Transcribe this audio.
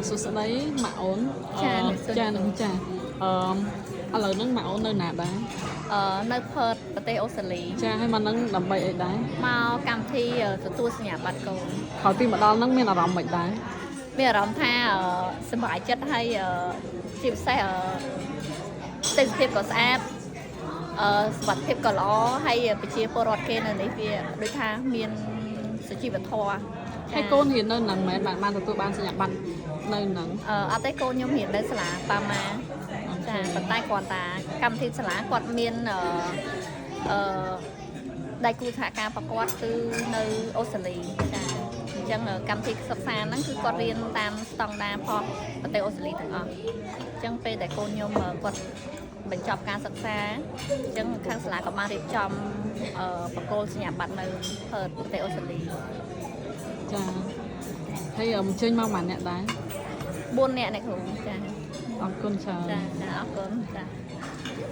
សួស្តីម៉ាក់អូនចានឹងចាឥឡូវហ្នឹងម៉ាក់អូននៅណាដែរនៅផឺតប្រទេសអូស្ត្រាលីចាហើយមកហ្នឹងដើម្បីអីដែរមកកម្មវិធីទទួលសញ្ញាបត្រកូនក្រោយពីមកដល់ហ្នឹងមានអារម្មណ៍មិនដែរមានអារម្មណ៍ថាសប្បាយចិត្តហើយជាពិសេសទេសភាពក៏ស្អាតសុខភាពក៏ល្អហើយប្រជាពលរដ្ឋគេនៅនេះវាដូចថាមានសុជីវធម៌ហើយកូនរៀននៅហ្នឹងមែនបានទទួលបានសញ្ញាបត្រនៅហ្នឹងអត់ទេកូនខ្ញុំរៀននៅសាលាប៉ាម៉ាចាប៉ុន្តែគាត់តាកម្មវិធីសាលាគាត់មានដៃគូសហការប្រកបគឺនៅអូស្ត្រាលីចាអញ្ចឹងកម្មវិធីសិក្សាហ្នឹងគឺគាត់រៀនតាមស្តង់ដារផុសប្រទេសអូស្ត្រាលីទាំងអស់អញ្ចឹងពេលដែលកូនខ្ញុំគាត់បញ្ចប់ការសិក្សាអញ្ចឹងខាងសាលាក៏បានរៀបចំបកគោលសញ្ញាបត្រនៅផឺតប្រទេសអូស្ត្រាលីចាហើយអញ្ជើញមកម៉ាក់អ្នកដែរ4នាក់អ្នកគ្រូចាអរគុណច្រើនចាអរគុណចា